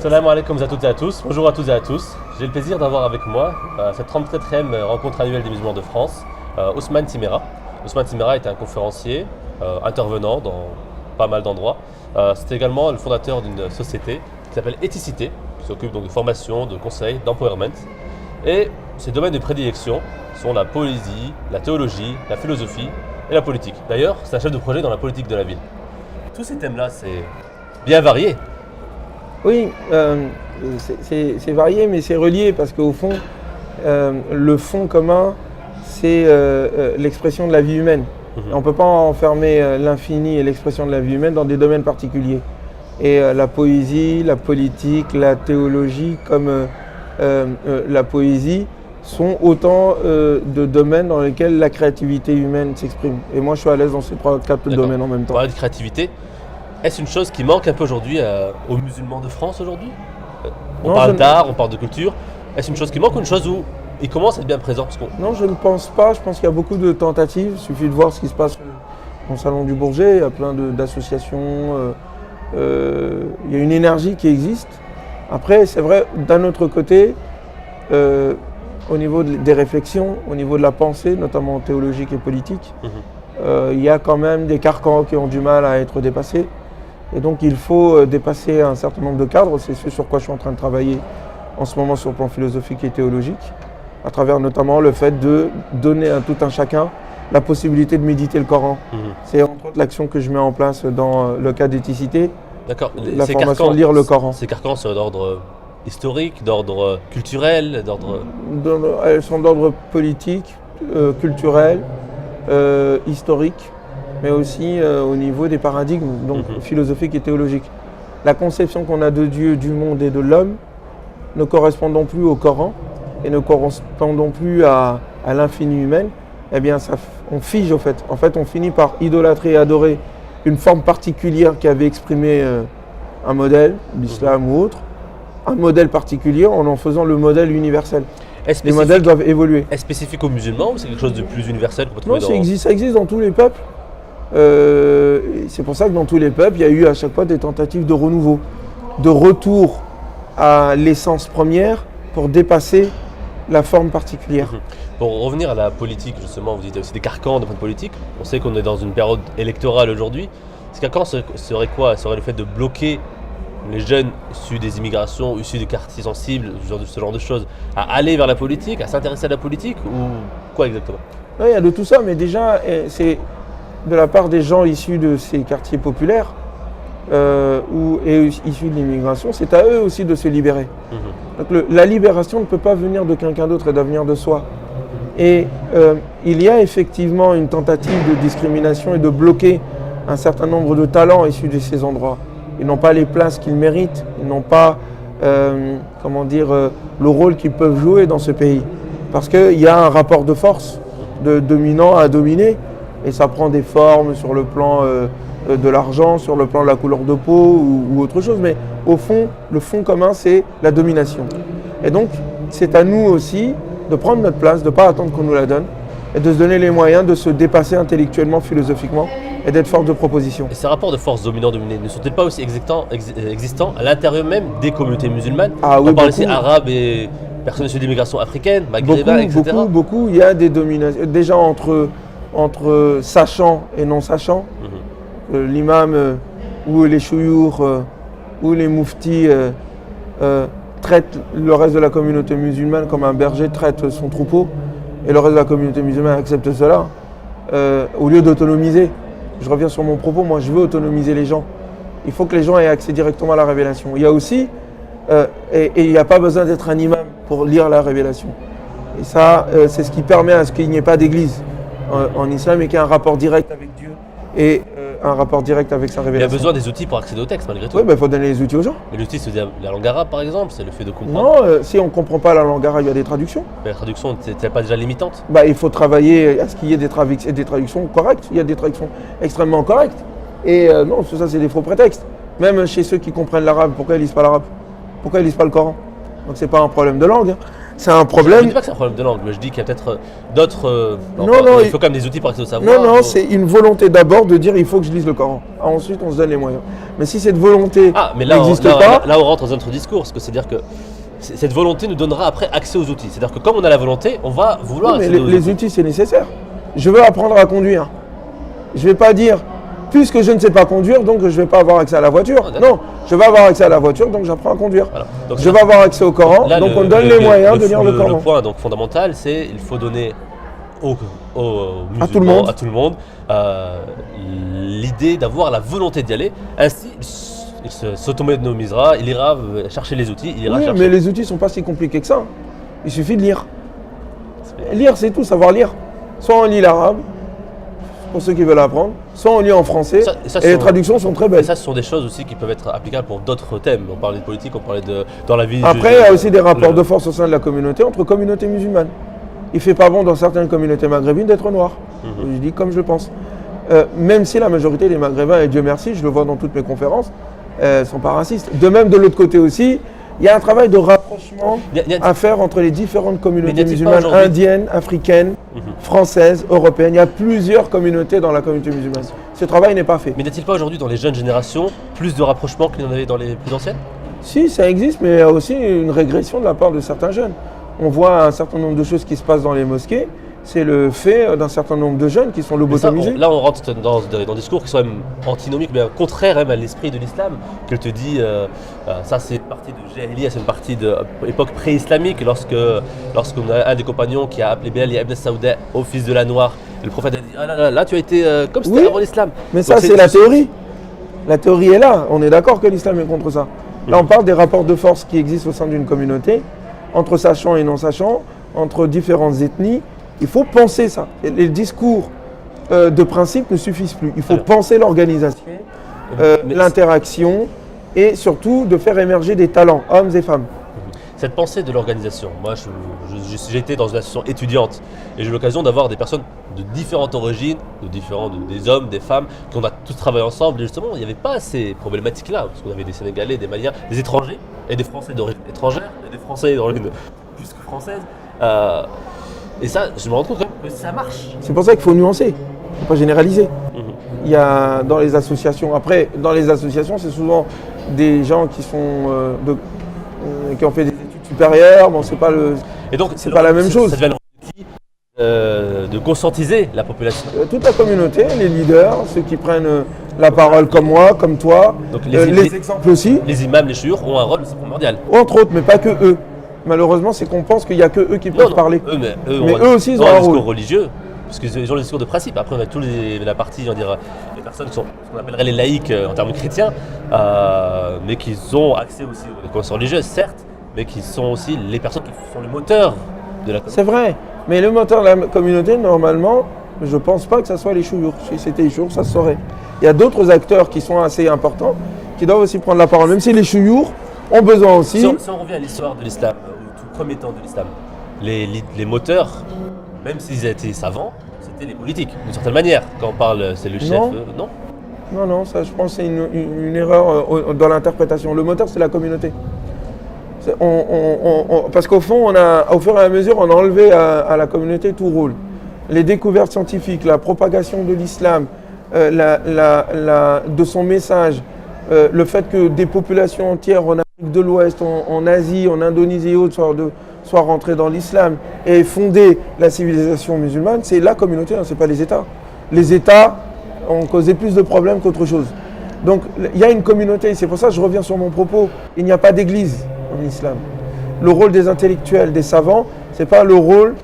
Salam alaikum à toutes et à tous. Bonjour à toutes et à tous. J'ai le plaisir d'avoir avec moi cette 34e rencontre annuelle des musulmans de France, Ousmane Timéra. Ousmane Timéra est un conférencier, intervenant dans pas mal d'endroits. C'est également le fondateur d'une société qui s'appelle Ethicité, qui s'occupe donc de formation, de conseil, d'empowerment. Et ses domaines de prédilection sont la poésie, la théologie, la philosophie et la politique. D'ailleurs, c'est un chef de projet dans la politique de la ville. Tous ces thèmes-là, c'est bien varié. Oui, c'est varié, mais c'est relié parce qu'au fond, le fond commun, c'est l'expression de la vie humaine. On ne peut pas enfermer l'infini et l'expression de la vie humaine dans des domaines particuliers. Et la poésie, la politique, la théologie, comme la poésie, sont autant de domaines dans lesquels la créativité humaine s'exprime. Et moi, je suis à l'aise dans ces quatre domaines en même temps. On parle de créativité. Est-ce une chose qui manque un peu aujourd'hui aux musulmans de France aujourd'hui? On parle d'art, on parle de culture. Est-ce une chose qui manque ou une chose où ils commencent à être bien présents? Non, je ne pense pas. Je pense qu'il y a beaucoup de tentatives. Il suffit de voir ce qui se passe au Salon du Bourget. Il y a plein d'associations. Il y a une énergie qui existe. Après, c'est vrai, d'un autre côté, au niveau des réflexions, au niveau de la pensée, notamment théologique et politique, il y a quand même des carcans qui ont du mal à être dépassés. Et donc il faut dépasser un certain nombre de cadres. C'est ce sur quoi je suis en train de travailler en ce moment sur le plan philosophique et théologique, à travers notamment le fait de donner à tout un chacun la possibilité de méditer le Coran. C'est entre autres l'action que je mets en place dans le cas d'Ethicité. D'accord. La formation de lire le Coran. Ces carcans sont d'ordre historique, d'ordre culturel, d'ordre... Elles sont d'ordre politique, culturel, historique, mais aussi au niveau des paradigmes, donc philosophiques et théologiques. La conception qu'on a de Dieu, du monde et de l'homme ne correspondant plus au Coran et ne correspondant plus à l'infini humain, eh bien on fige au fait. En fait, on finit par idolâtrer et adorer une forme particulière qui avait exprimé un modèle, l'islam ou autre, un modèle particulier en faisant le modèle universel. Les modèles doivent évoluer. Est-ce spécifique aux musulmans ou c'est quelque chose de plus universel qu'on peut trouver? Non, ça existe dans tous les peuples. C'est pour ça que dans tous les peuples, il y a eu à chaque fois des tentatives de renouveau, de retour à l'essence première pour dépasser la forme particulière. Pour revenir à la politique, justement, vous dites aussi des carcans de point de politique. On sait qu'on est dans une période électorale aujourd'hui. Ce carcan serait quoi? Serait le fait de bloquer les jeunes issus des immigrations, issus des quartiers sensibles, ce genre de choses, à aller vers la politique, à s'intéresser à la politique, ou quoi exactement? Oui, il y a de tout ça, mais déjà, c'est de la part des gens issus de ces quartiers populaires et issus de l'immigration, c'est à eux aussi de se libérer. Donc la libération ne peut pas venir de quelqu'un d'autre, elle doit venir de soi. Et il y a effectivement une tentative de discrimination et de bloquer un certain nombre de talents issus de ces endroits. Ils n'ont pas les places qu'ils méritent, ils n'ont pas le rôle qu'ils peuvent jouer dans ce pays. Parce qu'il y a un rapport de force, de dominant à dominé, et ça prend des formes sur le plan de l'argent, sur le plan de la couleur de peau ou autre chose. Mais au fond, le fond commun, c'est la domination. Et donc, c'est à nous aussi de prendre notre place, de ne pas attendre qu'on nous la donne, et de se donner les moyens de se dépasser intellectuellement, philosophiquement, et d'être force de proposition. Et ces rapports de force dominant-dominé ne sont-ils pas aussi existants à l'intérieur même des communautés musulmanes? On parle ici arabes et personnes issues d'immigration africaine, maghrébins, etc. Beaucoup. Il y a des dominations. Déjà entre sachants et non sachants. L'imam ou les chouyours ou les mouftis traitent le reste de la communauté musulmane comme un berger traite son troupeau. Et le reste de la communauté musulmane accepte cela, au lieu d'autonomiser. Je reviens sur mon propos, moi je veux autonomiser les gens. Il faut que les gens aient accès directement à la révélation. Il y a aussi, et il n'y a pas besoin d'être un imam pour lire la révélation. Et ça, c'est ce qui permet à ce qu'il n'y ait pas d'église en islam et qu'il y ait un rapport direct avec Dieu et un rapport direct avec sa révélation. Il y a besoin des outils pour accéder au texte malgré tout. Oui, il faut donner les outils aux gens. Mais l'outil, c'est la langue arabe par exemple, c'est le fait de comprendre. Non, si on ne comprend pas la langue arabe, il y a des traductions. Mais la traduction, c'est pas déjà limitante? Il faut travailler à ce qu'il y ait des traductions correctes. Il y a des traductions extrêmement correctes. Et non, ça c'est des faux prétextes. Même chez ceux qui comprennent l'arabe, pourquoi ils ne lisent pas l'arabe? Pourquoi ils ne lisent pas le Coran? Donc c'est pas un problème de langue. c'est un Je problème. ne dis pas que c'est un problème de langue, mais je dis qu'il y a peut-être d'autres. Non, il faut quand même des outils pour accéder au savoir. Non, c'est une volonté d'abord de dire il faut que je lise le Coran. Ensuite, on se donne les moyens. Mais si cette volonté Ah, mais là, n'existe pas, là, on rentre dans un autre discours, parce que c'est-à-dire que cette volonté nous donnera après accès aux outils. C'est-à-dire que comme on a la volonté, on va vouloir oui, mais accéder aux les outils, c'est nécessaire. Je veux apprendre à conduire. Je ne vais pas dire, puisque je ne sais pas conduire, donc je ne vais pas avoir accès à la voiture. Non, je vais avoir accès à la voiture, donc j'apprends à conduire. Voilà. Donc, je vais avoir accès au Coran, là, donc on donne les moyens de lire le Coran. Le point donc, fondamental, c'est qu'il faut donner aux musulmans, à tout le monde, l'idée d'avoir la volonté d'y aller. Ainsi, il s'autonomisera, il ira chercher les outils, il ira chercher. Mais les outils ne sont pas si compliqués que ça. Il suffit de lire. Lire, c'est tout, savoir lire. Soit on lit l'arabe, pour ceux qui veulent apprendre, soit on lit en français, et les traductions sont très belles. Et ça, ce sont des choses aussi qui peuvent être applicables pour d'autres thèmes. On parlait de politique, on parlait de dans la vie. Après, il y a aussi des rapports de force au sein de la communauté, entre communautés musulmanes. Il ne fait pas bon dans certaines communautés maghrébines d'être noir. Je dis comme je le pense. Même si la majorité des Maghrébins, et Dieu merci, je le vois dans toutes mes conférences, ne sont pas racistes. De même, de l'autre côté aussi, il y a un travail de rapprochement à faire entre les différentes communautés musulmanes, indiennes, africaines, françaises, européennes. Il y a plusieurs communautés dans la communauté musulmane. Ce travail n'est pas fait. Mais n'est-il pas aujourd'hui dans les jeunes générations plus de rapprochement qu'il y en avait dans les plus anciennes? Si, ça existe, mais il y a aussi une régression de la part de certains jeunes. On voit un certain nombre de choses qui se passent dans les mosquées. C'est le fait d'un certain nombre de jeunes qui sont lobotomisés. Là, on rentre dans des discours qui sont même antinomiques, mais contraires même à l'esprit de l'islam. Qu'elle te dit, ça c'est une partie de Jahiliya, c'est une partie de l'époque pré-islamique, lorsqu'on a un des compagnons qui a appelé Bilal ibn Saouda au fils de la noire. Et le prophète a dit, ah là, tu as été comme c'était avant l'islam. Mais ça, c'est la théorie. La théorie est là. On est d'accord que l'islam est contre ça. Là, on parle des rapports de force qui existent au sein d'une communauté, entre sachants et non sachants, entre différentes ethnies. Il faut penser ça. Et les discours de principe ne suffisent plus. Il faut penser l'organisation, l'interaction et surtout de faire émerger des talents, hommes et femmes. Cette pensée de l'organisation, moi j'ai été dans une association étudiante et j'ai eu l'occasion d'avoir des personnes de différentes origines, des hommes, des femmes, qui ont tous travaillé ensemble et justement il n'y avait pas ces problématiques-là, parce qu'on avait des Sénégalais, des Maliens, des étrangers et des Français d'origine étrangère et des Français d'origine plus que française. Et ça, je me rends compte que ça marche. C'est pour ça qu'il faut nuancer, il ne faut pas généraliser. Il y a dans les associations, après, dans les associations, c'est souvent des gens qui sont qui ont fait des études supérieures, bon, c'est pas la même chose. Ça devient l'outil de conscientiser la population. Toute la communauté, les leaders, ceux qui prennent la parole comme moi, comme toi, donc les exemples aussi. Les imams, les chouyours ont un rôle primordial. Entre autres, mais pas que eux. Malheureusement, c'est qu'on pense qu'il n'y a que eux qui peuvent parler. Mais eux aussi, ils ont un discours religieux, parce qu'ils ont le discours de principe. Après, on a la partie, on va dire, les personnes qui sont ce qu'on appellerait les laïcs en termes chrétiens, mais qui ont accès aussi aux confessions religieuses, certes, mais qui sont aussi les personnes qui sont le moteur de la communauté. C'est vrai, mais le moteur de la communauté, normalement, je ne pense pas que ce soit les chouyours. Si c'était les chouyours, ça se saurait. Il y a d'autres acteurs qui sont assez importants, qui doivent aussi prendre la parole, même si les chouyours ont besoin aussi. Si on revient à l'histoire de l'islam, au tout premier temps de l'islam, les moteurs, même s'ils étaient savants, c'était les politiques, d'une certaine manière. Quand on parle, c'est le chef, non? Non, ça je pense que c'est une erreur dans l'interprétation. Le moteur, c'est la communauté. Parce qu'au fond, au fur et à mesure, on a enlevé à la communauté tout rôle. Les découvertes scientifiques, la propagation de l'islam, de son message, le fait que des populations entières en Afrique de l'Ouest, en Asie, en Indonésie et autres soient rentrées dans l'islam et fondé la civilisation musulmane, c'est la communauté, ce n'est pas les États. Les États ont causé plus de problèmes qu'autre chose. Donc il y a une communauté, c'est pour ça que je reviens sur mon propos, il n'y a pas d'église en islam. Le rôle des intellectuels, des savants, ce n'est pas le rôle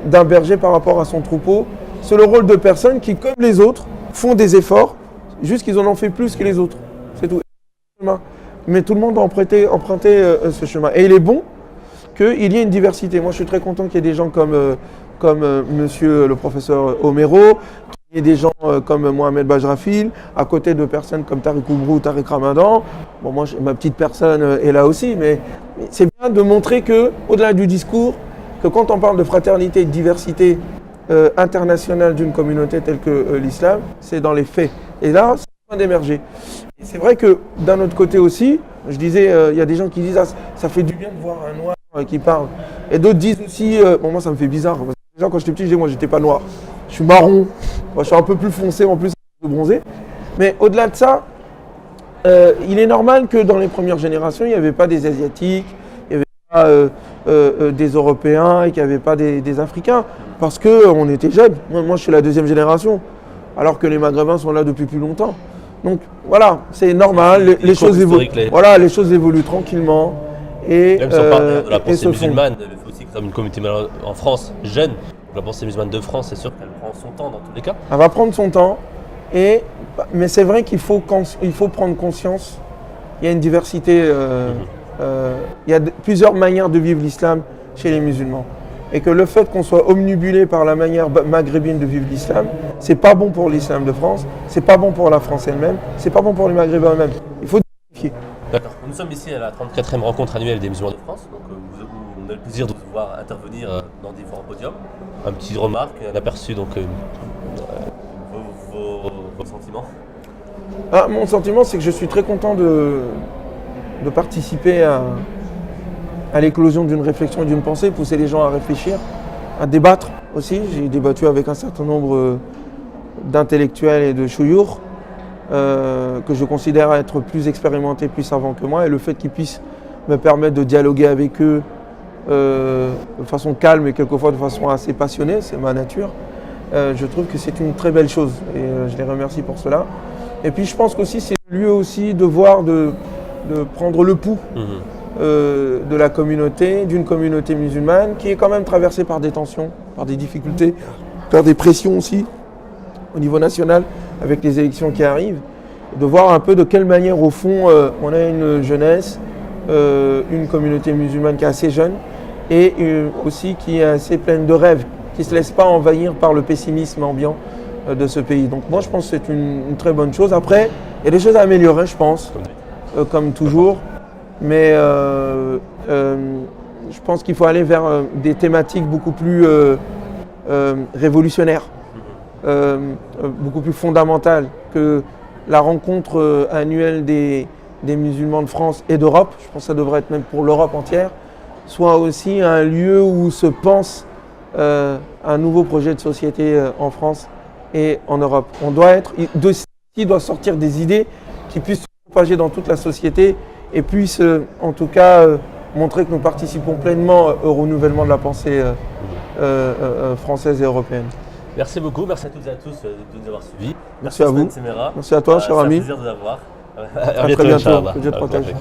d'un berger par rapport à son troupeau, c'est le rôle de personnes qui, comme les autres, font des efforts, juste qu'ils en ont fait plus que les autres. C'est tout. Mais tout le monde a emprunté ce chemin. Et il est bon qu'il y ait une diversité. Moi, je suis très content qu'il y ait des gens comme monsieur le professeur Homero, qu'il y ait des gens comme Mohamed Bajrafil, à côté de personnes comme Tariq Oubrou, Tariq Ramadan. Bon, moi, ma petite personne est là aussi, mais c'est bien de montrer que, au-delà du discours, que quand on parle de fraternité et de diversité internationale d'une communauté telle que l'islam, c'est dans les faits. Et là, c'est en train d'émerger. C'est vrai que d'un autre côté aussi, je disais, il y a des gens qui disent ça fait du bien de voir un noir qui parlent. Et d'autres disent aussi, bon moi ça me fait bizarre, parce que déjà quand j'étais petit, je disais moi j'étais pas noir, je suis marron, moi, je suis un peu plus foncé en plus, un peu bronzé. Mais au-delà de ça, il est normal que dans les premières générations, il n'y avait pas des Asiatiques, il n'y avait pas des Européens et qu'il n'y avait pas des Africains, parce qu'on était jeunes. Moi je suis la deuxième génération, alors que les Maghrébins sont là depuis plus longtemps. Donc voilà, c'est normal, les choses évoluent tranquillement. Et, même si on parle de la et pensée se font. musulmane, il faut aussi que comme une communauté en France jeune, la pensée musulmane de France, c'est sûr qu'elle prend son temps dans tous les cas. Elle va prendre son temps, mais c'est vrai qu'il faut prendre conscience. Il y a une diversité, il y a plusieurs manières de vivre l'islam chez les musulmans. Et que le fait qu'on soit omnibulé par la manière maghrébine de vivre l'islam, c'est pas bon pour l'islam de France, c'est pas bon pour la France elle-même, c'est pas bon pour les Maghrébins eux-mêmes. Il faut diversifier. D'accord. Nous sommes ici à la 34e rencontre annuelle des musulmans de France. Donc, on a le plaisir de vous voir intervenir dans différents podiums. Un petit remarque, un aperçu, donc vos sentiments. Mon sentiment, c'est que je suis très content de participer à l'éclosion d'une réflexion et d'une pensée, pousser les gens à réfléchir, à débattre aussi. J'ai débattu avec un certain nombre d'intellectuels et de chouyours que je considère être plus expérimentés, plus savants que moi, et le fait qu'ils puissent me permettre de dialoguer avec eux de façon calme et quelquefois de façon assez passionnée, c'est ma nature, je trouve que c'est une très belle chose et je les remercie pour cela. Et puis je pense qu'aussi c'est le lieu aussi de voir, de prendre le pouls de la communauté, d'une communauté musulmane qui est quand même traversée par des tensions, par des difficultés, par des pressions aussi au niveau national avec les élections qui arrivent, de voir un peu de quelle manière au fond on a une jeunesse, une communauté musulmane qui est assez jeune et aussi qui est assez pleine de rêves, qui ne se laisse pas envahir par le pessimisme ambiant de ce pays. Donc moi je pense que c'est une très bonne chose. Après, il y a des choses à améliorer je pense, comme toujours, mais je pense qu'il faut aller vers des thématiques beaucoup plus révolutionnaires, beaucoup plus fondamentales que la rencontre annuelle des musulmans de France et d'Europe, je pense que ça devrait être même pour l'Europe entière, soit aussi un lieu où se pense un nouveau projet de société en France et en Europe. On doit doit sortir des idées qui puissent se propager dans toute la société et puissent en tout cas montrer que nous participons pleinement au renouvellement de la pensée française et européenne. Merci beaucoup, merci à toutes et à tous de nous avoir suivis. Merci à vous. Temera. Merci à toi, cher ami. C'est un plaisir de vous avoir. À très bientôt. Que Dieu te protège.